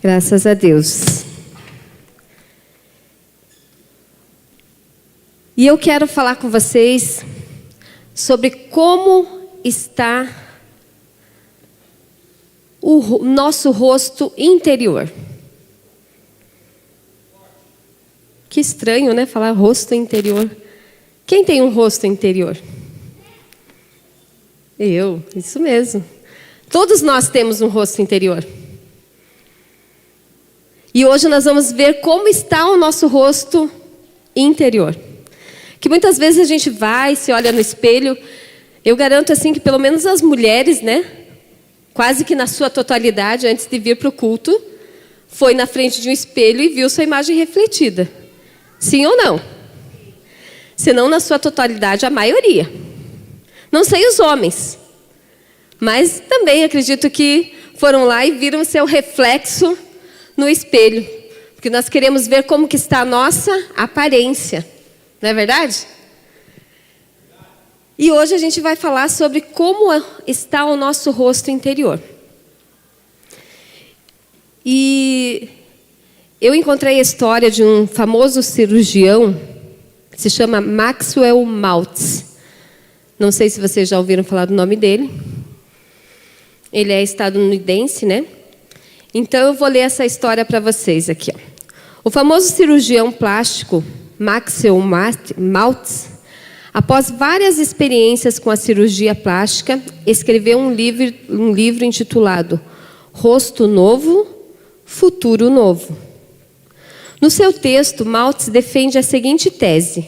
Graças a Deus. E eu quero falar com vocês sobre como está o nosso rosto interior. Que estranho, né? Falar rosto interior. Quem tem um rosto interior? Eu, isso mesmo. Todos nós temos um rosto interior. E hoje nós vamos ver como está o nosso rosto interior. Que muitas vezes a gente vai, se olha no espelho. Eu garanto assim que pelo menos as mulheres, né? Quase que na sua totalidade, antes de vir para o culto, foi na frente de um espelho e viu sua imagem refletida. Sim ou não? Se não na sua totalidade, a maioria. Não sei os homens. Mas também acredito que foram lá e viram o seu reflexo no espelho. Porque nós queremos ver como que está a nossa aparência. Não é verdade? E hoje a gente vai falar sobre como está o nosso rosto interior. E eu encontrei a história de um famoso cirurgião, que se chama Maxwell Maltz. Não sei se vocês já ouviram falar do nome dele. Ele é estadunidense, né? Então eu vou ler essa história para vocês aqui. Ó. O famoso cirurgião plástico Maxwell Maltz, após várias experiências com a cirurgia plástica, escreveu um livro intitulado Rosto Novo, Futuro Novo. No seu texto, Maltz defende a seguinte tese: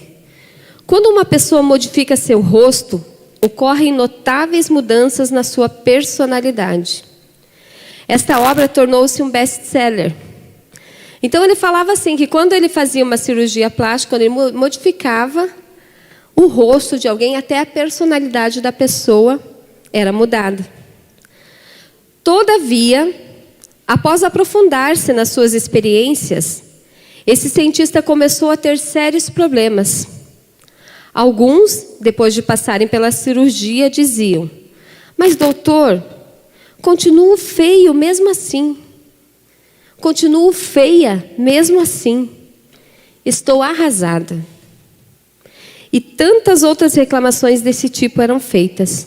quando uma pessoa modifica seu rosto, ocorrem notáveis mudanças na sua personalidade. Esta obra tornou-se um best-seller. Então ele falava assim, que quando ele fazia uma cirurgia plástica, quando ele modificava o rosto de alguém, até a personalidade da pessoa era mudada. Todavia, após aprofundar-se nas suas experiências, esse cientista começou a ter sérios problemas. Alguns, depois de passarem pela cirurgia, diziam: mas doutor, continuo feio mesmo assim. Continuo feia mesmo assim. Estou arrasada. E tantas outras reclamações desse tipo eram feitas.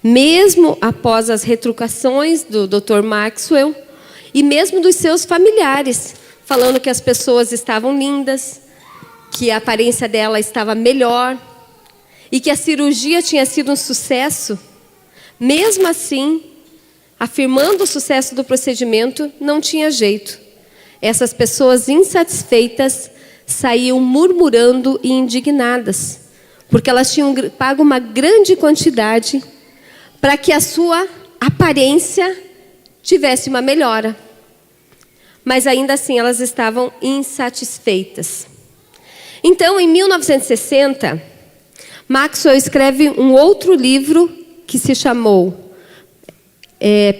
Mesmo após as retrucações do Dr. Maxwell e mesmo dos seus familiares, falando que as pessoas estavam lindas, que a aparência dela estava melhor e que a cirurgia tinha sido um sucesso, mesmo assim, afirmando o sucesso do procedimento, não tinha jeito. Essas pessoas insatisfeitas saíam murmurando e indignadas, porque elas tinham pago uma grande quantidade para que a sua aparência tivesse uma melhora. Mas ainda assim elas estavam insatisfeitas. Então, em 1960, Maxwell escreve um outro livro que se chamou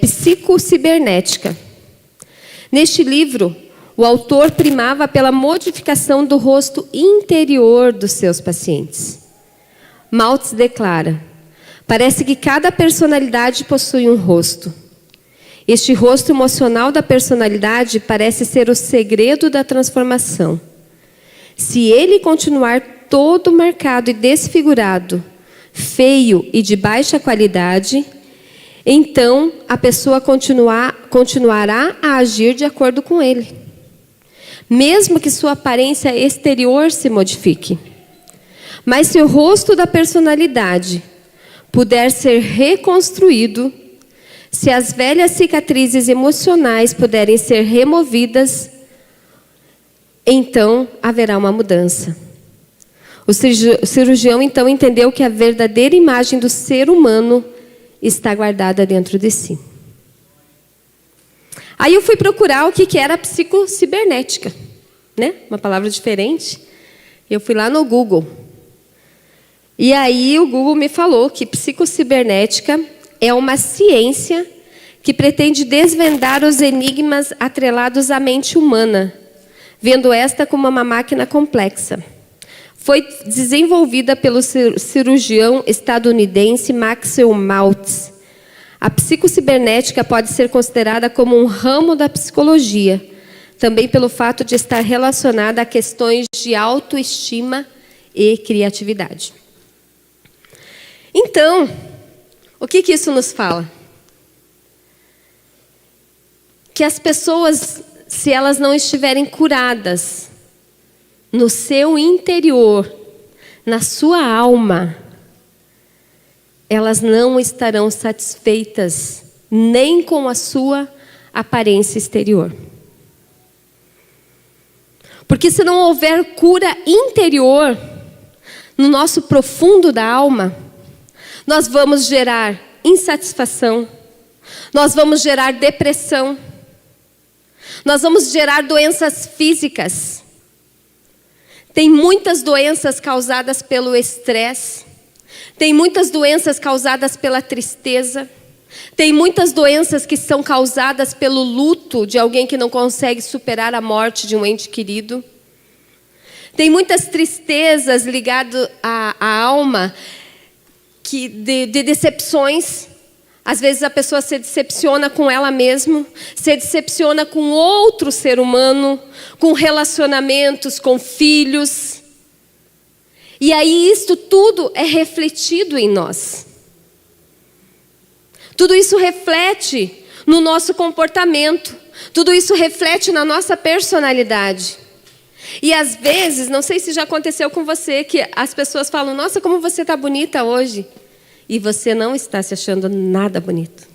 Psicocibernética. Neste livro, o autor primava pela modificação do rosto interior dos seus pacientes. Maltz declara: parece que cada personalidade possui um rosto. Este rosto emocional da personalidade parece ser o segredo da transformação. Se ele continuar todo marcado e desfigurado, feio e de baixa qualidade, então a pessoa continuará a agir de acordo com ele, mesmo que sua aparência exterior se modifique. Mas se o rosto da personalidade puder ser reconstruído, se as velhas cicatrizes emocionais puderem ser removidas, então haverá uma mudança. O cirurgião então entendeu que a verdadeira imagem do ser humano está guardada dentro de si. Aí eu fui procurar o que era a psicocibernética, né? Uma palavra diferente. Eu fui lá no Google. E aí o Google me falou que psicocibernética é uma ciência que pretende desvendar os enigmas atrelados à mente humana, vendo esta como uma máquina complexa. Foi desenvolvida pelo cirurgião estadunidense Maxwell Maltz. A psicocibernética pode ser considerada como um ramo da psicologia, também pelo fato de estar relacionada a questões de autoestima e criatividade. Então, o que isso nos fala? Que as pessoas, se elas não estiverem curadas no seu interior, na sua alma, elas não estarão satisfeitas nem com a sua aparência exterior. Porque se não houver cura interior, no nosso profundo da alma, nós vamos gerar insatisfação, nós vamos gerar depressão, nós vamos gerar doenças físicas. Tem muitas doenças causadas pelo estresse, tem muitas doenças causadas pela tristeza, tem muitas doenças que são causadas pelo luto de alguém que não consegue superar a morte de um ente querido. Tem muitas tristezas ligadas à alma, de decepções. Às vezes a pessoa se decepciona com ela mesma, se decepciona com outro ser humano, com relacionamentos, com filhos. E aí isto tudo é refletido em nós. Tudo isso reflete no nosso comportamento. Tudo isso reflete na nossa personalidade. E às vezes, não sei se já aconteceu com você, que as pessoas falam, nossa, como você está bonita hoje. E você não está se achando nada bonito.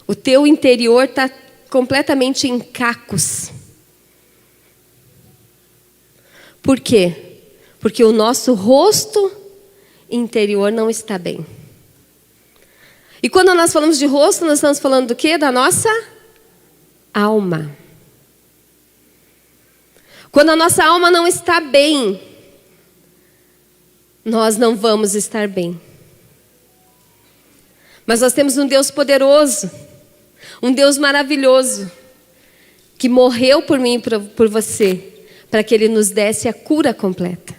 O teu interior está completamente em cacos. Por quê? Porque o nosso rosto interior não está bem. E quando nós falamos de rosto, nós estamos falando do quê? Da nossa alma. Quando a nossa alma não está bem, nós não vamos estar bem. Mas nós temos um Deus poderoso, um Deus maravilhoso, que morreu por mim e por você, para que Ele nos desse a cura completa.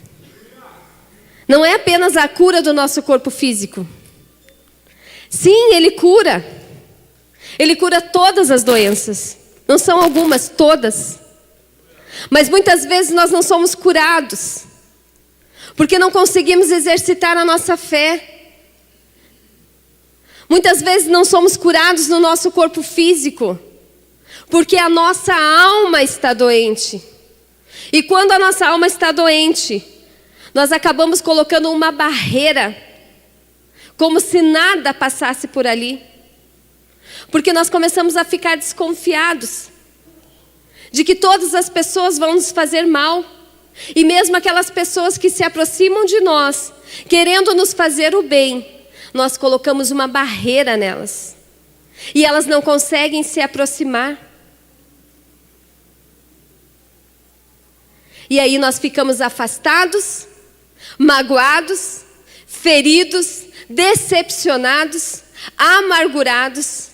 Não é apenas a cura do nosso corpo físico. Sim, Ele cura. Ele cura todas as doenças. Não são algumas, todas. Mas muitas vezes nós não somos curados, porque não conseguimos exercitar a nossa fé. Muitas vezes não somos curados no nosso corpo físico, porque a nossa alma está doente. E quando a nossa alma está doente, nós acabamos colocando uma barreira, como se nada passasse por ali. Porque nós começamos a ficar desconfiados de que todas as pessoas vão nos fazer mal. E mesmo aquelas pessoas que se aproximam de nós, querendo nos fazer o bem, nós colocamos uma barreira nelas. E elas não conseguem se aproximar. E aí nós ficamos afastados, magoados, feridos, decepcionados, amargurados.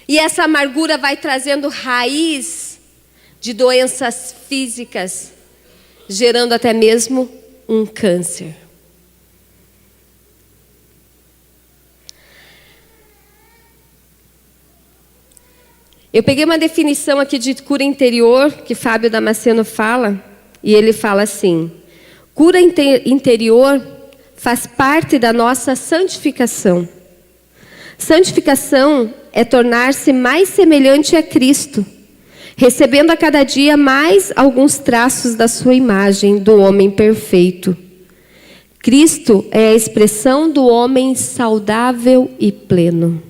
E essa amargura vai trazendo raiz de doenças físicas, gerando até mesmo um câncer. Eu peguei uma definição aqui de cura interior, que Fábio Damasceno fala, e ele fala assim: cura interior faz parte da nossa santificação. Santificação é tornar-se mais semelhante a Cristo, recebendo a cada dia mais alguns traços da sua imagem, do homem perfeito. Cristo é a expressão do homem saudável e pleno.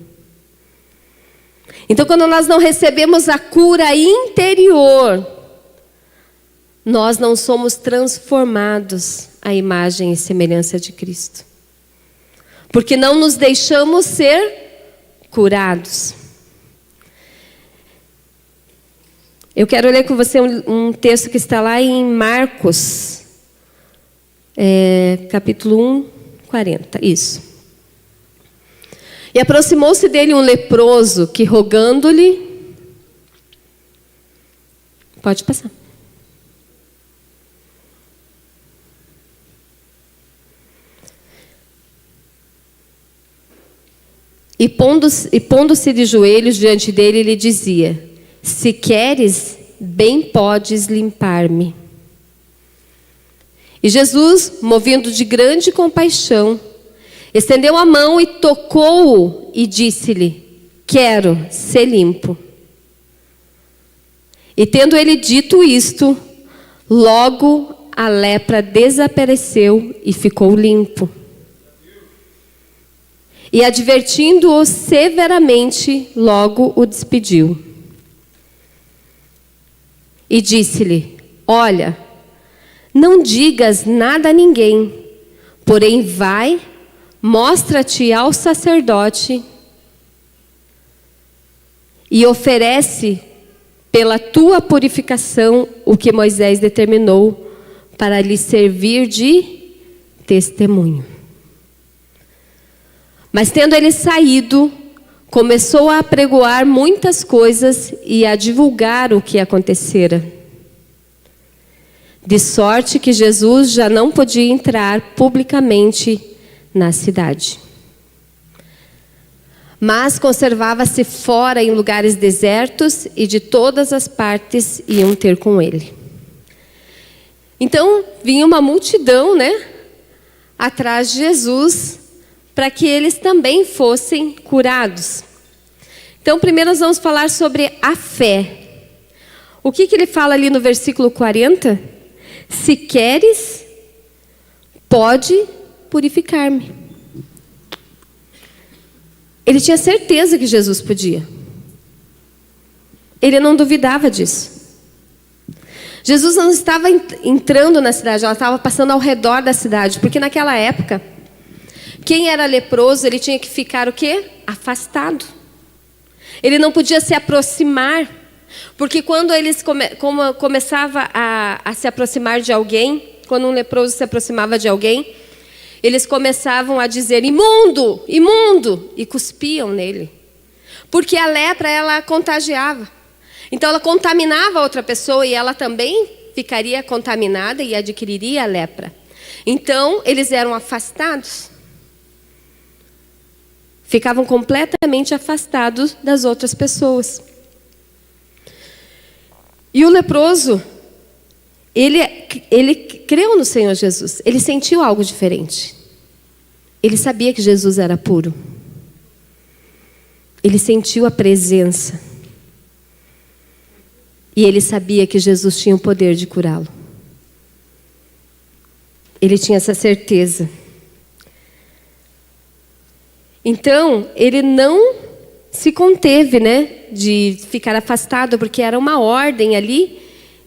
Então, quando nós não recebemos a cura interior, nós não somos transformados à imagem e semelhança de Cristo. Porque não nos deixamos ser curados. Eu quero ler com você um texto que está lá em Marcos, capítulo 1, 40. Isso. E aproximou-se dele um leproso que, rogando-lhe... Pode passar. E pondo-se de joelhos diante dele, ele dizia: se queres, bem podes limpar-me. E Jesus, movido de grande compaixão, estendeu a mão e tocou-o e disse-lhe: quero ser limpo. E tendo ele dito isto, logo a lepra desapareceu e ficou limpo. E advertindo-o severamente, logo o despediu. E disse-lhe: olha, não digas nada a ninguém, porém vai, mostra-te ao sacerdote e oferece pela tua purificação o que Moisés determinou para lhe servir de testemunho. Mas tendo ele saído, começou a apregoar muitas coisas e a divulgar o que acontecera. De sorte que Jesus já não podia entrar publicamente na cidade. Mas conservava-se fora em lugares desertos e de todas as partes iam ter com ele. Então vinha uma multidão, atrás de Jesus, para que eles também fossem curados. Então, primeiro nós vamos falar sobre a fé. O que ele fala ali no versículo 40? Se queres, pode purificar-me. Ele tinha certeza que Jesus podia. Ele não duvidava disso. Jesus não estava entrando na cidade, ela estava passando ao redor da cidade, porque naquela época, quem era leproso, ele tinha que ficar o quê? Afastado. Ele não podia se aproximar, porque quando eles começavam a se aproximar de alguém, quando um leproso se aproximava de alguém, eles começavam a dizer: imundo, imundo, e cuspiam nele. Porque a lepra, ela contagiava. Então ela contaminava a outra pessoa e ela também ficaria contaminada e adquiriria a lepra. Então eles eram afastados. Ficavam completamente afastados das outras pessoas. E o leproso, ele creu no Senhor Jesus. Ele sentiu algo diferente. Ele sabia que Jesus era puro. Ele sentiu a presença. E ele sabia que Jesus tinha o poder de curá-lo. Ele tinha essa certeza. Então, ele não se conteve, de ficar afastado, porque era uma ordem ali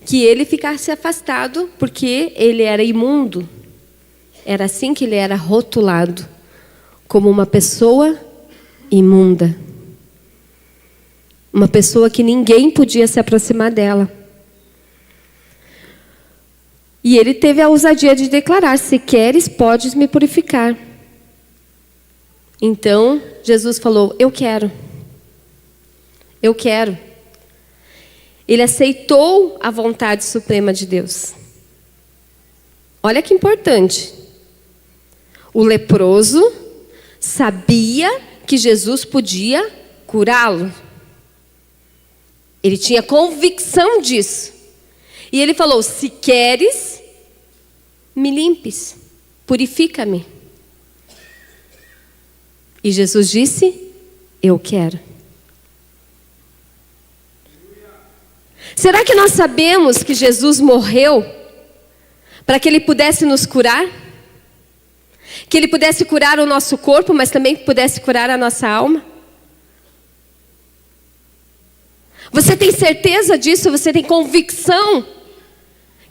que ele ficasse afastado, porque ele era imundo. Era assim que ele era rotulado, como uma pessoa imunda. Uma pessoa que ninguém podia se aproximar dela. E ele teve a ousadia de declarar: se queres, podes me purificar. Então, Jesus falou: eu quero. Eu quero. Ele aceitou a vontade suprema de Deus. Olha que importante. O leproso sabia que Jesus podia curá-lo. Ele tinha convicção disso. E ele falou: se queres, me limpes, purifica-me. E Jesus disse: eu quero. Será que nós sabemos que Jesus morreu para que Ele pudesse nos curar? Que Ele pudesse curar o nosso corpo, mas também pudesse curar a nossa alma? Você tem certeza disso? Você tem convicção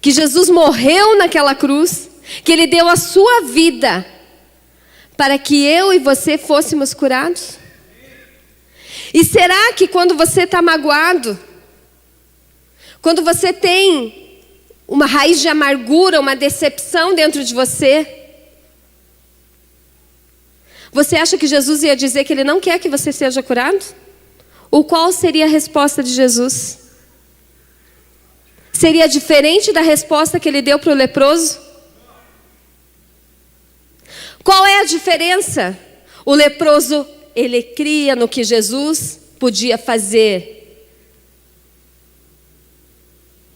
que Jesus morreu naquela cruz? Que Ele deu a sua vida para que eu e você fôssemos curados? E será que quando você está magoado, quando você tem uma raiz de amargura, uma decepção dentro de você, você acha que Jesus ia dizer que Ele não quer que você seja curado? Ou qual seria a resposta de Jesus? Seria diferente da resposta que Ele deu para o leproso? Qual é a diferença? O leproso ele cria no que Jesus podia fazer.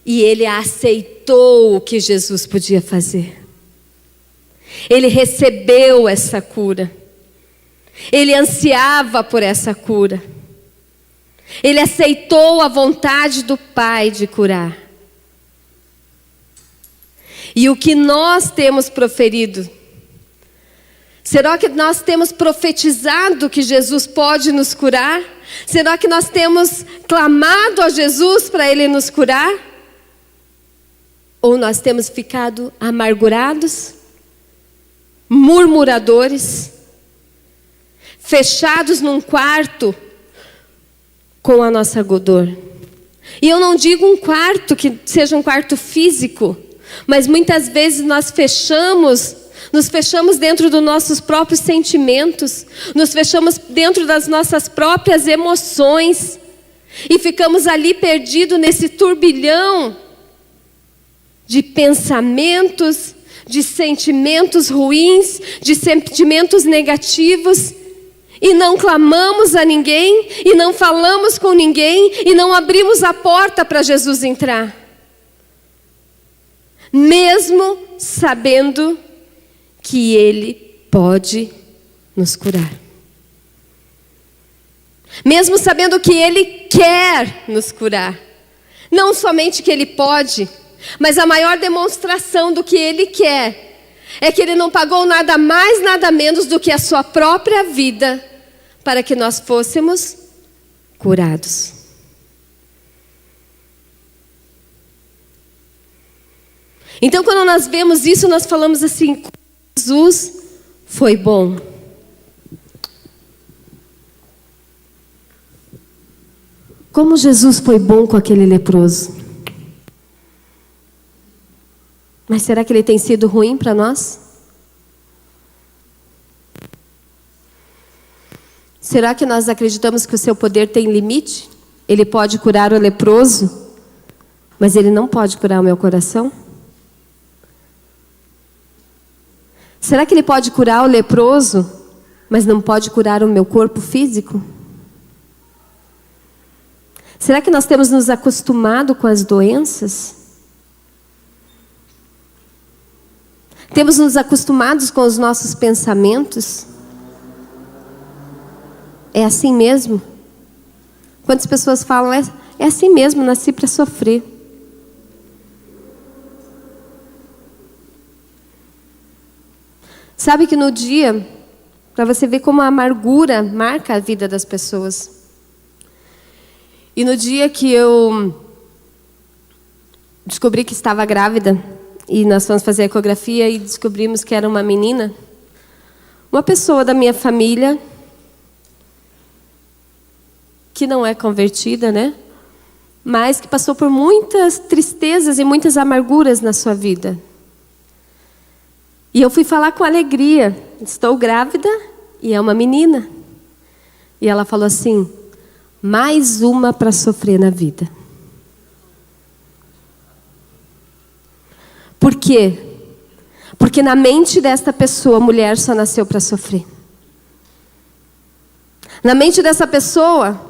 E ele aceitou o que Jesus podia fazer. Ele recebeu essa cura. Ele ansiava por essa cura. Ele aceitou a vontade do Pai de curar. E o que nós temos proferido? Será que nós temos profetizado que Jesus pode nos curar? Será que nós temos clamado a Jesus para Ele nos curar? Ou nós temos ficado amargurados, murmuradores, fechados num quarto com a nossa dor? E eu não digo um quarto que seja um quarto físico, mas muitas vezes nós nos fechamos dentro dos nossos próprios sentimentos, nos fechamos dentro das nossas próprias emoções e ficamos ali perdidos nesse turbilhão de pensamentos, de sentimentos ruins, de sentimentos negativos, e não clamamos a ninguém, e não falamos com ninguém, e não abrimos a porta para Jesus entrar. Mesmo sabendo que Ele pode nos curar. Mesmo sabendo que Ele quer nos curar. Não somente que Ele pode, mas a maior demonstração do que Ele quer é que Ele não pagou nada mais, nada menos do que a sua própria vida para que nós fôssemos curados. Então, quando nós vemos isso, nós falamos assim: Jesus foi bom. Como Jesus foi bom com aquele leproso. Mas será que Ele tem sido ruim para nós? Será que nós acreditamos que o seu poder tem limite? Ele pode curar o leproso, mas Ele não pode curar o meu coração? Será que Ele pode curar o leproso, mas não pode curar o meu corpo físico? Será que nós temos nos acostumado com as doenças? Temos nos acostumados com os nossos pensamentos? É assim mesmo? Quantas pessoas falam, é assim mesmo, nasci para sofrer. Sabe que no dia, para você ver como a amargura marca a vida das pessoas. E no dia que eu descobri que estava grávida, e nós fomos fazer a ecografia e descobrimos que era uma menina, uma pessoa da minha família, que não é convertida, né? Mas que passou por muitas tristezas e muitas amarguras na sua vida. E eu fui falar com alegria: estou grávida e é uma menina. E ela falou assim: mais uma para sofrer na vida. Por quê? Porque na mente desta pessoa, a mulher só nasceu para sofrer. Na mente dessa pessoa,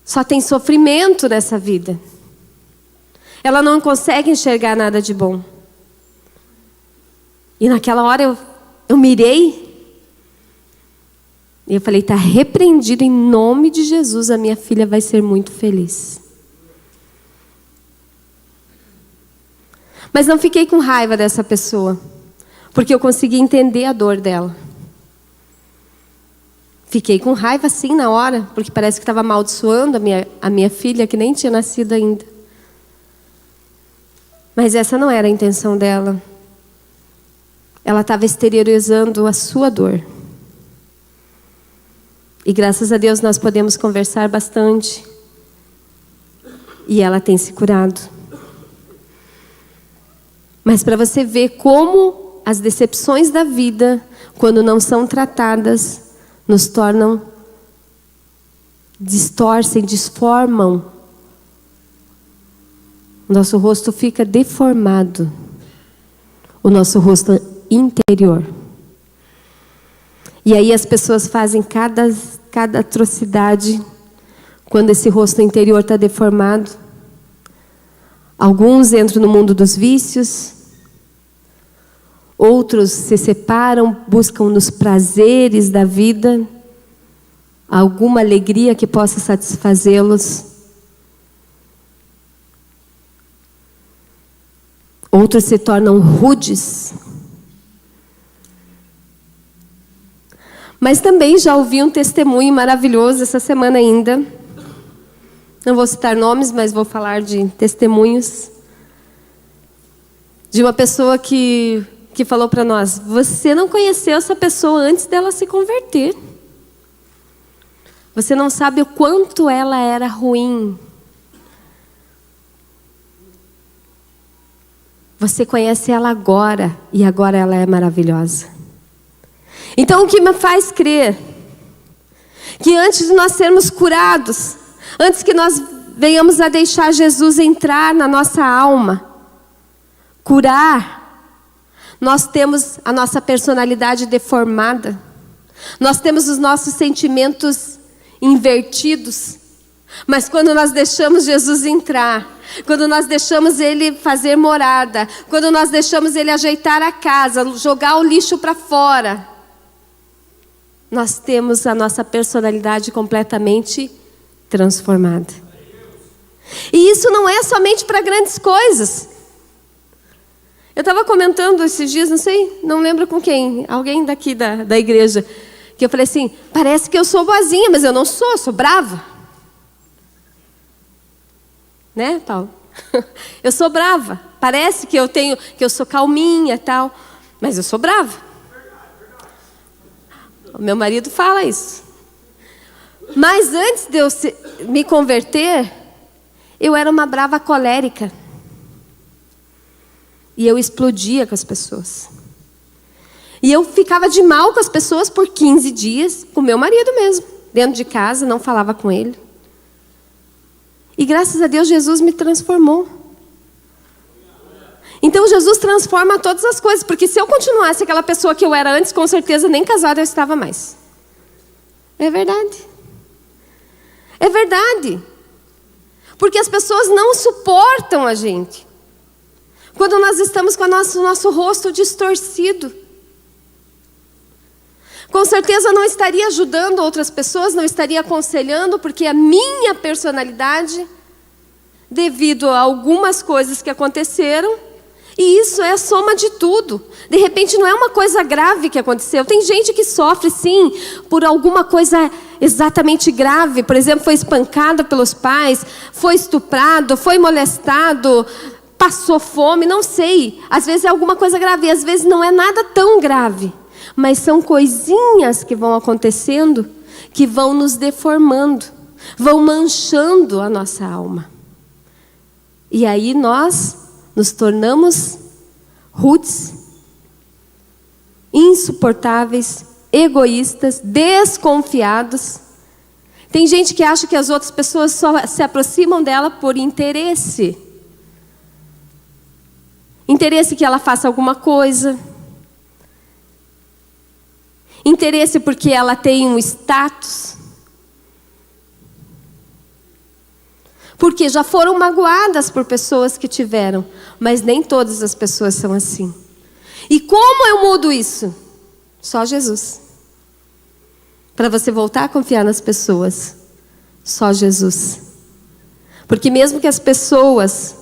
só tem sofrimento nessa vida. Ela não consegue enxergar nada de bom. E naquela hora eu mirei. E eu falei: está repreendido em nome de Jesus, a minha filha vai ser muito feliz. Mas não fiquei com raiva dessa pessoa, porque eu consegui entender a dor dela. Fiquei com raiva sim na hora, porque parece que estava amaldiçoando a minha filha, que nem tinha nascido ainda. Mas essa não era a intenção dela. Ela estava exteriorizando a sua dor. E graças a Deus nós podemos conversar bastante. E ela tem se curado. Mas para você ver como as decepções da vida, quando não são tratadas, nos tornam, distorcem, desformam. O nosso rosto fica deformado. O nosso rosto interior. E aí as pessoas fazem cada atrocidade quando esse rosto interior está deformado. Alguns entram no mundo dos vícios, outros se separam, buscam nos prazeres da vida alguma alegria que possa satisfazê-los. Outros se tornam rudes. Mas também já ouvi um testemunho maravilhoso essa semana ainda. Não vou citar nomes, mas vou falar de testemunhos. De uma pessoa que falou para nós: você não conheceu essa pessoa antes dela se converter. Você não sabe o quanto ela era ruim. Você conhece ela agora, e agora ela é maravilhosa. Então o que me faz crer que antes de nós sermos curados, antes que nós venhamos a deixar Jesus entrar na nossa alma, curar, nós temos a nossa personalidade deformada, nós temos os nossos sentimentos invertidos. Mas quando nós deixamos Jesus entrar, quando nós deixamos Ele fazer morada, quando nós deixamos Ele ajeitar a casa, jogar o lixo para fora, nós temos a nossa personalidade completamente transformada. E isso não é somente para grandes coisas. Eu estava comentando esses dias, não lembro com quem, alguém daqui da igreja, que eu falei assim: parece que eu sou boazinha, mas eu não sou, eu sou brava. Né, Paulo? Eu sou brava. Parece que eu sou calminha e tal, mas eu sou brava. O meu marido fala isso. Mas antes de eu me converter, eu era uma brava colérica. E eu explodia com as pessoas. E eu ficava de mal com as pessoas por 15 dias, com meu marido mesmo, dentro de casa, não falava com ele. E graças a Deus Jesus me transformou. Então Jesus transforma todas as coisas, porque se eu continuasse aquela pessoa que eu era antes, com certeza nem casada eu estava mais. É verdade. É verdade. Porque as pessoas não suportam a gente quando nós estamos com o nosso rosto distorcido. Com certeza não estaria ajudando outras pessoas, não estaria aconselhando, porque a minha personalidade, devido a algumas coisas que aconteceram, e isso é a soma de tudo. De repente não é uma coisa grave que aconteceu. Tem gente que sofre sim por alguma coisa exatamente grave. Por exemplo, foi espancado pelos pais, foi estuprado, foi molestado, passou fome, não sei. Às vezes é alguma coisa grave, às vezes não é nada tão grave. Mas são coisinhas que vão acontecendo, que vão nos deformando, vão manchando a nossa alma. E aí nós nos tornamos rudes, insuportáveis, egoístas, desconfiados. Tem gente que acha que as outras pessoas só se aproximam dela por interesse. Interesse que ela faça alguma coisa. Interesse porque ela tem um status. Porque já foram magoadas por pessoas que tiveram. Mas nem todas as pessoas são assim. E como eu mudo isso? Só Jesus. Para você voltar a confiar nas pessoas. Só Jesus. Porque mesmo que as pessoas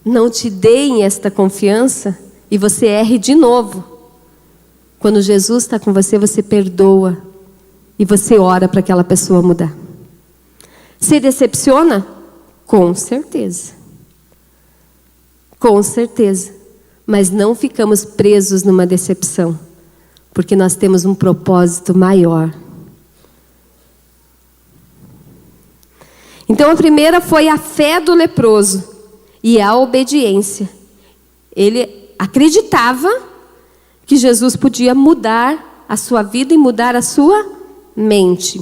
não te deem esta confiança, e você erre de novo, quando Jesus está com você, você perdoa. E você ora para aquela pessoa mudar. Se decepciona? Com certeza. Com certeza. Mas não ficamos presos numa decepção. Porque nós temos um propósito maior. Então a primeira foi a fé do leproso. E a obediência. Ele acreditava que Jesus podia mudar a sua vida e mudar a sua mente.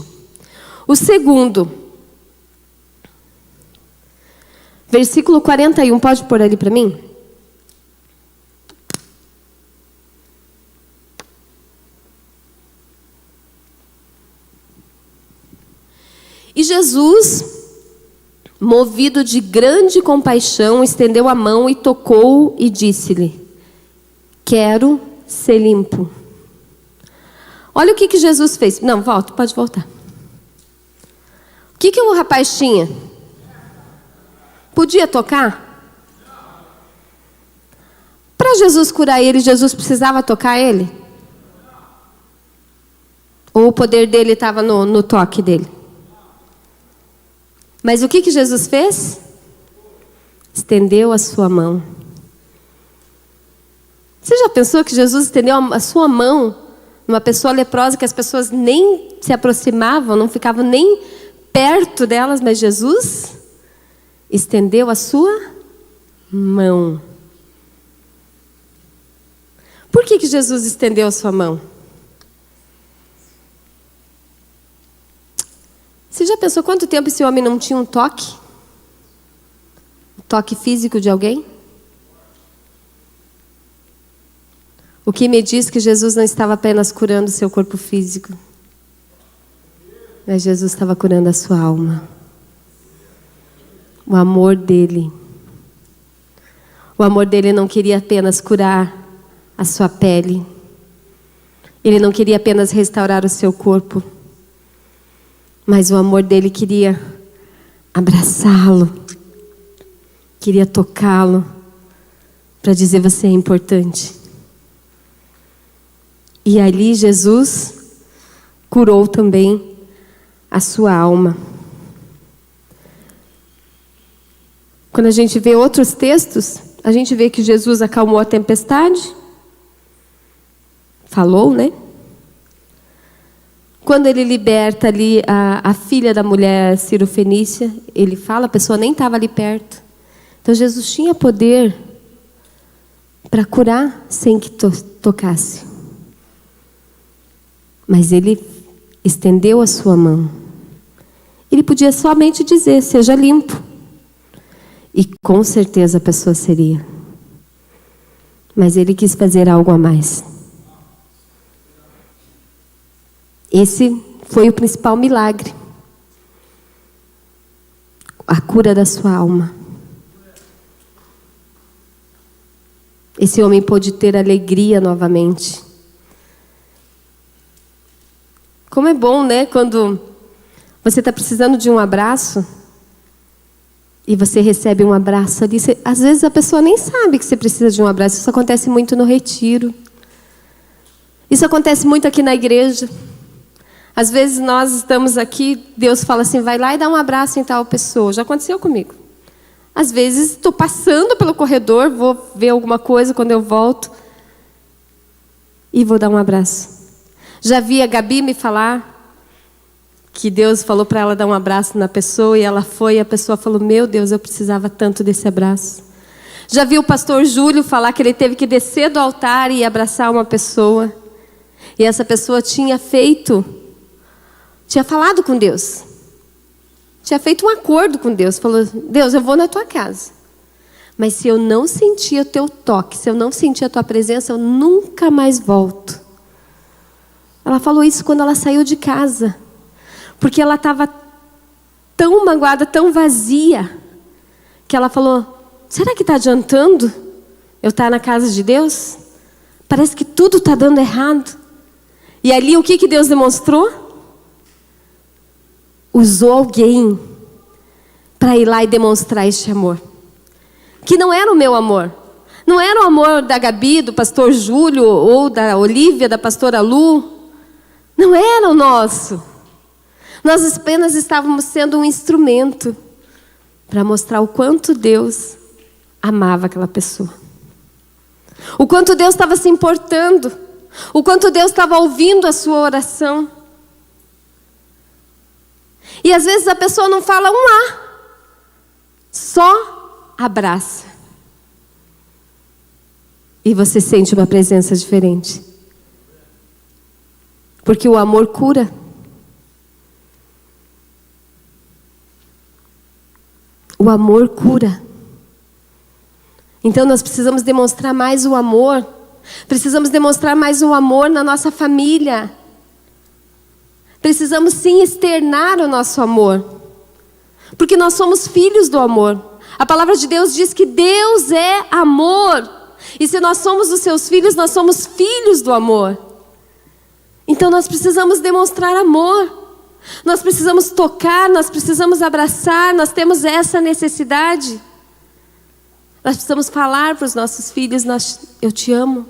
O segundo, versículo 41, pode pôr ali para mim? E Jesus, movido de grande compaixão, estendeu a mão e tocou e disse-lhe: quero ser limpo. Olha o que Jesus fez. Não, volta, pode voltar. O que o rapaz tinha? Podia tocar? Para Jesus curar ele, Jesus precisava tocar ele? Ou o poder dele estava no toque dele? Mas o que Jesus fez? Estendeu a sua mão. Você já pensou que Jesus estendeu a sua mão numa pessoa leprosa que as pessoas nem se aproximavam, não ficavam nem perto delas, mas Jesus estendeu a sua mão. Por que Jesus estendeu a sua mão? Você já pensou quanto tempo esse homem não tinha um toque? Um toque físico de alguém? O que me diz que Jesus não estava apenas curando o seu corpo físico, mas Jesus estava curando a sua alma. O amor dele. O amor dele não queria apenas curar a sua pele. Ele não queria apenas restaurar o seu corpo. Mas o amor dele queria abraçá-lo. Queria tocá-lo. Para dizer: você é importante. E ali Jesus curou também a sua alma. Quando a gente vê outros textos, a gente vê que Jesus acalmou a tempestade. Falou, né? Quando ele liberta ali a filha da mulher Cirofenícia, ele fala, a pessoa nem estava ali perto. Então Jesus tinha poder para curar sem que tocasse. Mas ele estendeu a sua mão. Ele podia somente dizer: seja limpo. E com certeza a pessoa seria. Mas ele quis fazer algo a mais. Esse foi o principal milagre. A cura da sua alma. Esse homem pôde ter alegria novamente. Como é bom, né? Quando você está precisando de um abraço e você recebe um abraço ali. Às vezes a pessoa nem sabe que você precisa de um abraço. Isso acontece muito no retiro. Isso acontece muito aqui na igreja. Às vezes nós estamos aqui, Deus fala assim: vai lá e dá um abraço em tal pessoa. Já aconteceu comigo. Às vezes estou passando pelo corredor, vou ver alguma coisa quando eu volto e vou dar um abraço. Já vi a Gabi me falar que Deus falou para ela dar um abraço na pessoa e ela foi e a pessoa falou: meu Deus, eu precisava tanto desse abraço. Já vi o pastor Júlio falar que ele teve que descer do altar e abraçar uma pessoa. E essa pessoa tinha falado com Deus. Tinha feito um acordo com Deus. Falou: Deus, eu vou na tua casa. Mas se eu não sentir o teu toque, se eu não sentir a tua presença, eu nunca mais volto. Ela falou isso quando ela saiu de casa. Porque ela estava tão magoada, tão vazia, que ela falou: será que está adiantando eu estar na casa de Deus? Parece que tudo está dando errado. E ali o que Deus demonstrou? Usou alguém para ir lá e demonstrar este amor. Que não era o meu amor. Não era o amor da Gabi, do pastor Júlio, ou da Olívia, da pastora Lu. Não era o nosso. Nós apenas estávamos sendo um instrumento para mostrar o quanto Deus amava aquela pessoa. O quanto Deus estava se importando. O quanto Deus estava ouvindo a sua oração. E às vezes a pessoa não fala um A. Só abraça. E você sente uma presença diferente. Porque o amor cura. O amor cura. Então nós precisamos demonstrar mais o amor. Precisamos demonstrar mais o amor na nossa família. Precisamos sim externar o nosso amor, porque nós somos filhos do amor. A palavra de Deus diz que Deus é amor. E se nós somos os seus filhos, nós somos filhos do amor. Então nós precisamos demonstrar amor. Nós precisamos tocar, nós precisamos abraçar, nós temos essa necessidade. Nós precisamos falar para os nossos filhos, eu te amo.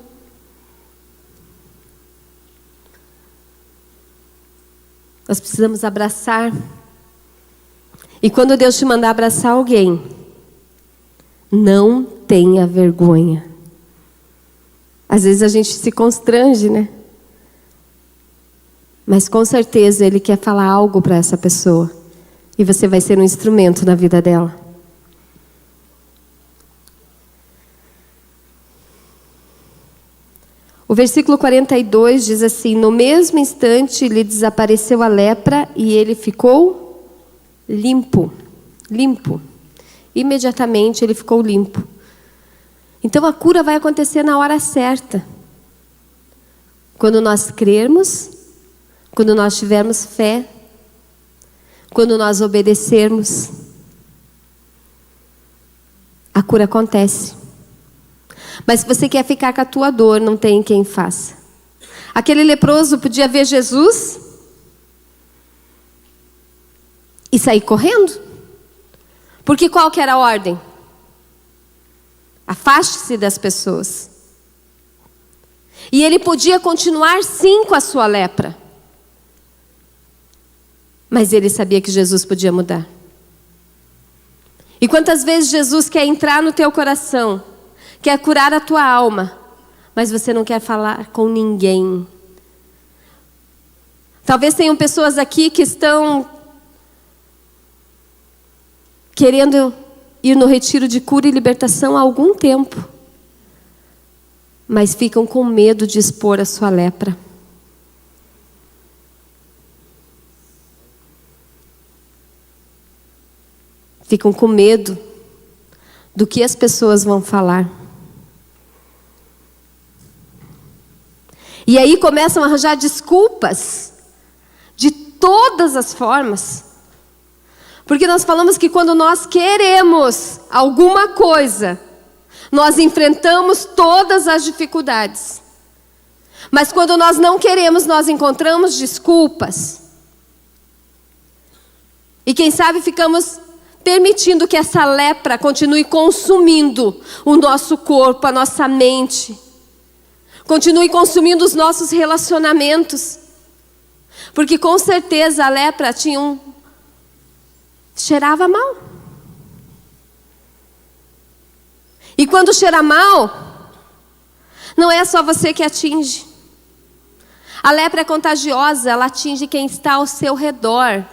Nós precisamos abraçar. E quando Deus te mandar abraçar alguém, não tenha vergonha. Às vezes a gente se constrange, né? Mas com certeza Ele quer falar algo para essa pessoa. E você vai ser um instrumento na vida dela. O versículo 42 diz assim: no mesmo instante lhe desapareceu a lepra e ele ficou limpo. Limpo. Imediatamente ele ficou limpo. Então a cura vai acontecer na hora certa. Quando nós crermos, quando nós tivermos fé, quando nós obedecermos, a cura acontece. Mas se você quer ficar com a tua dor, não tem quem faça. Aquele leproso podia ver Jesus e sair correndo. Porque qual que era a ordem? Afaste-se das pessoas. E ele podia continuar sim com a sua lepra. Mas ele sabia que Jesus podia mudar. E quantas vezes Jesus quer entrar no teu coração, quer curar a tua alma, mas você não quer falar com ninguém. Talvez tenham pessoas aqui que estão querendo ir no retiro de cura e libertação há algum tempo, mas ficam com medo de expor a sua lepra. Ficam com medo do que as pessoas vão falar. E aí começam a arranjar desculpas de todas as formas. Porque nós falamos que quando nós queremos alguma coisa, nós enfrentamos todas as dificuldades. Mas quando nós não queremos, nós encontramos desculpas. E quem sabe ficamos permitindo que essa lepra continue consumindo o nosso corpo, a nossa mente. Continue consumindo os nossos relacionamentos. Porque com certeza a lepra cheirava mal. E quando cheira mal, não é só você que atinge. A lepra é contagiosa, ela atinge quem está ao seu redor.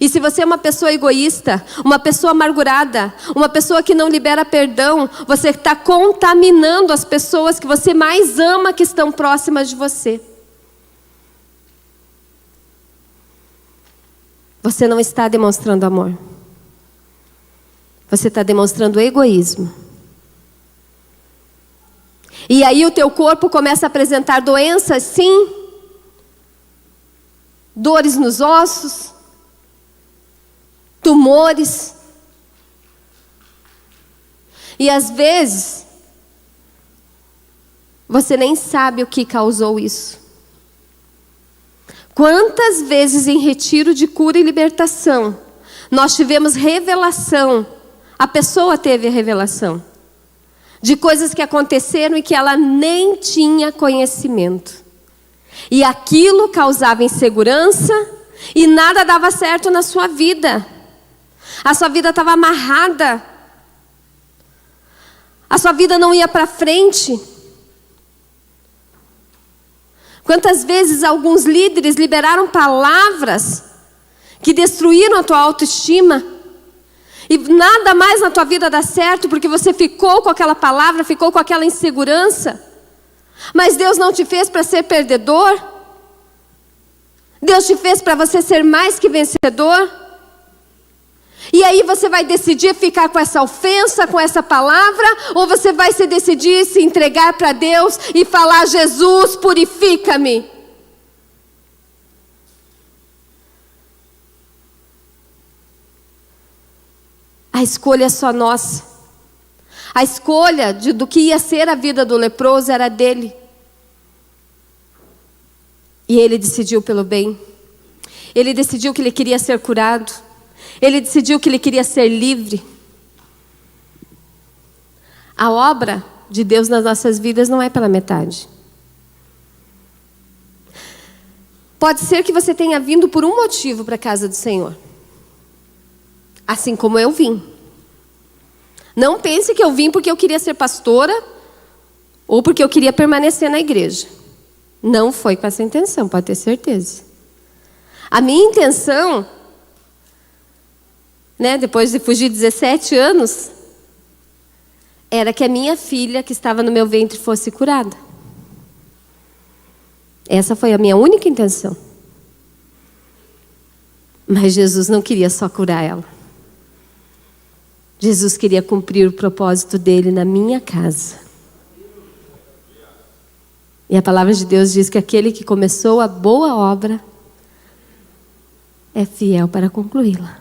E se você é uma pessoa egoísta, uma pessoa amargurada, uma pessoa que não libera perdão, você está contaminando as pessoas que você mais ama, que estão próximas de você. Você não está demonstrando amor. Você está demonstrando egoísmo. E aí o teu corpo começa a apresentar doenças, sim. Dores nos ossos. Tumores. E às vezes, você nem sabe o que causou isso. Quantas vezes em retiro de cura e libertação, nós tivemos revelação, a pessoa teve a revelação, de coisas que aconteceram e que ela nem tinha conhecimento. E aquilo causava insegurança e nada dava certo na sua vida. A sua vida estava amarrada. A sua vida não ia para frente. Quantas vezes alguns líderes liberaram palavras que destruíram a tua autoestima e nada mais na tua vida dá certo porque você ficou com aquela palavra, ficou com aquela insegurança. Mas Deus não te fez para ser perdedor. Deus te fez para você ser mais que vencedor. E aí você vai decidir ficar com essa ofensa, com essa palavra, ou você vai se decidir se entregar para Deus e falar: Jesus, purifica-me. A escolha é só nossa. A escolha do que ia ser a vida do leproso era dele. E ele decidiu pelo bem. Ele decidiu que ele queria ser curado. Ele decidiu que ele queria ser livre. A obra de Deus nas nossas vidas não é pela metade. Pode ser que você tenha vindo por um motivo para a casa do Senhor. Assim como eu vim. Não pense que eu vim porque eu queria ser pastora ou porque eu queria permanecer na igreja. Não foi com essa intenção, pode ter certeza. A minha intenção, depois de fugir 17 anos, era que a minha filha que estava no meu ventre fosse curada. Essa foi a minha única intenção. Mas Jesus não queria só curar ela. Jesus queria cumprir o propósito dele na minha casa. E a palavra de Deus diz que aquele que começou a boa obra é fiel para concluí-la.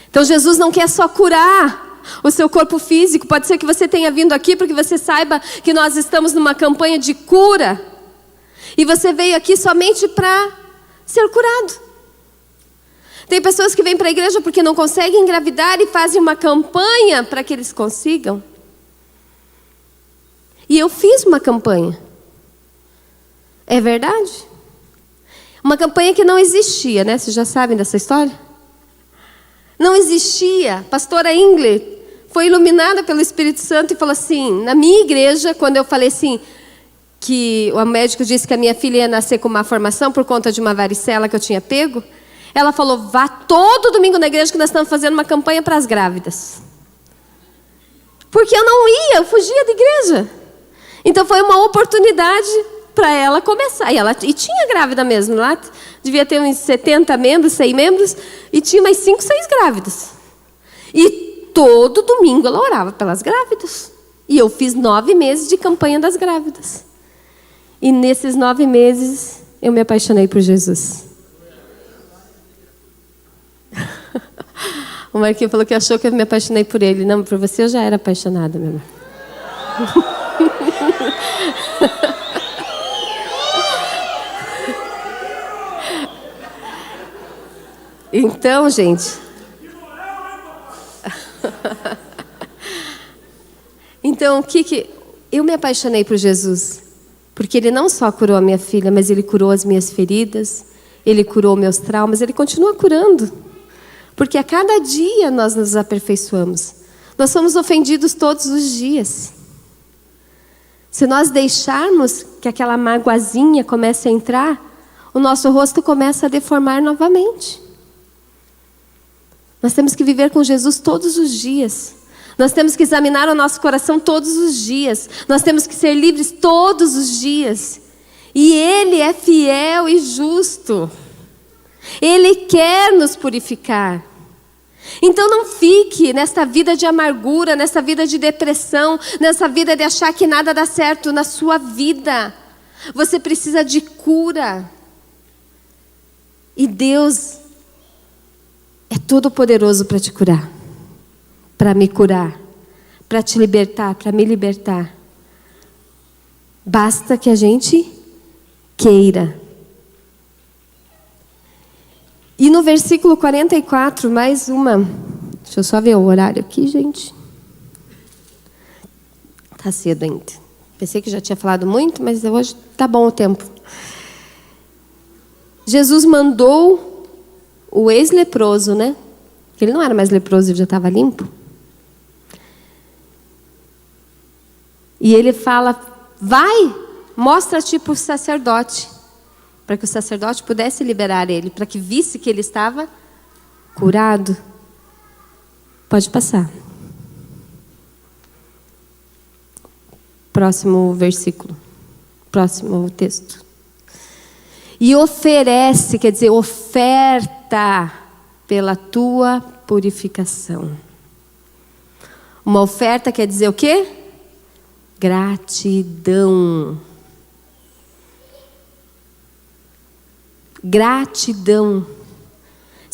Então Jesus não quer só curar o seu corpo físico. Pode ser que você tenha vindo aqui porque você saiba que nós estamos numa campanha de cura. E você veio aqui somente para ser curado. Tem pessoas que vêm para a igreja porque não conseguem engravidar e fazem uma campanha para que eles consigam. E eu fiz uma campanha. É verdade? Uma campanha que não existia, né? Vocês já sabem dessa história? Não existia. A pastora Ingrid foi iluminada pelo Espírito Santo e falou assim, na minha igreja, quando eu falei assim, que o médico disse que a minha filha ia nascer com má formação por conta de uma varicela que eu tinha pego, ela falou, vá todo domingo na igreja que nós estamos fazendo uma campanha para as grávidas. Porque eu não ia, eu fugia da igreja. Então foi uma oportunidade para ela começar. E tinha grávida mesmo, lá devia ter uns 70 membros, 100 membros, e tinha mais 5, 6 grávidas. E todo domingo ela orava pelas grávidas. E eu fiz 9 meses de campanha das grávidas. E nesses 9 meses eu me apaixonei por Jesus. O Marquinhos falou que achou que eu me apaixonei por ele. Não, por você eu já era apaixonada, meu irmão. Então, gente. Então, eu me apaixonei por Jesus? Porque Ele não só curou a minha filha, mas Ele curou as minhas feridas, Ele curou meus traumas, Ele continua curando. Porque a cada dia nós nos aperfeiçoamos. Nós somos ofendidos todos os dias. Se nós deixarmos que aquela magoazinha comece a entrar, o nosso rosto começa a deformar novamente. Nós temos que viver com Jesus todos os dias. Nós temos que examinar o nosso coração todos os dias. Nós temos que ser livres todos os dias. E Ele é fiel e justo. Ele quer nos purificar. Então não fique nessa vida de amargura, nessa vida de depressão, nessa vida de achar que nada dá certo na sua vida. Você precisa de cura. E Deus é todo poderoso para te curar, para me curar, para te libertar, para me libertar. Basta que a gente queira. E no versículo 44, mais uma. Deixa eu só ver o horário aqui, gente. Tá cedo ainda. Pensei que já tinha falado muito, mas hoje tá bom o tempo. Jesus mandou o ex-leproso, né? Ele não era mais leproso, ele já estava limpo. E ele fala, vai, mostra-te para o sacerdote. Para que o sacerdote pudesse liberar ele, para que visse que ele estava curado. Pode passar. Próximo versículo. Próximo texto. E oferece, quer dizer, oferta pela tua purificação. Uma oferta quer dizer o quê? Gratidão. Gratidão.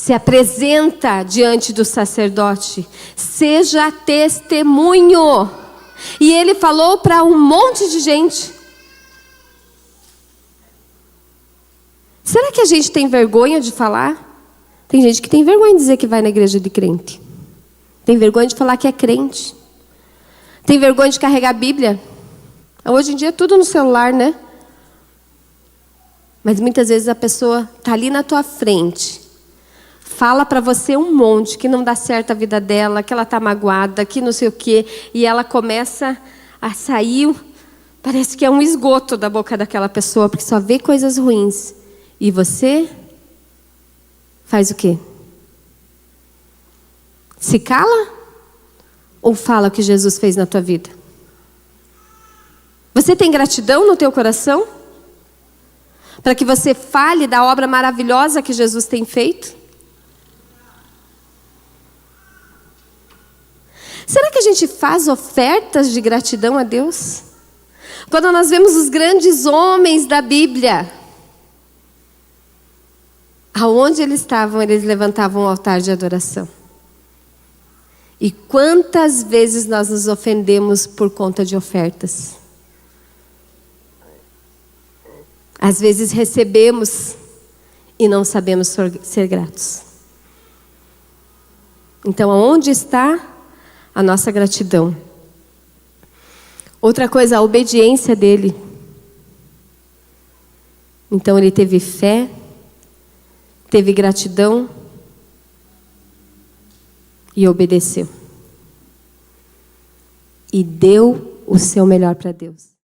se apresenta diante do sacerdote, seja testemunho. E ele falou para um monte de gente. Será que a gente tem vergonha de falar? Tem gente que tem vergonha de dizer que vai na igreja de crente. Tem vergonha de falar que é crente. Tem vergonha de carregar a Bíblia. Hoje em dia é tudo no celular, né? Mas muitas vezes a pessoa está ali na tua frente, fala para você um monte que não dá certo a vida dela, que ela está magoada, que não sei o quê, e ela começa a sair, parece que é um esgoto da boca daquela pessoa, porque só vê coisas ruins. E você faz o quê? Se cala? Ou fala o que Jesus fez na tua vida? Você tem gratidão no teu coração? Para que você fale da obra maravilhosa que Jesus tem feito? Será que a gente faz ofertas de gratidão a Deus? Quando nós vemos os grandes homens da Bíblia, aonde eles estavam, eles levantavam um altar de adoração. E quantas vezes nós nos ofendemos por conta de ofertas? Às vezes recebemos e não sabemos ser gratos. Então, aonde está a nossa gratidão? Outra coisa, a obediência dele. Então, ele teve fé, teve gratidão e obedeceu. E deu o seu melhor para Deus.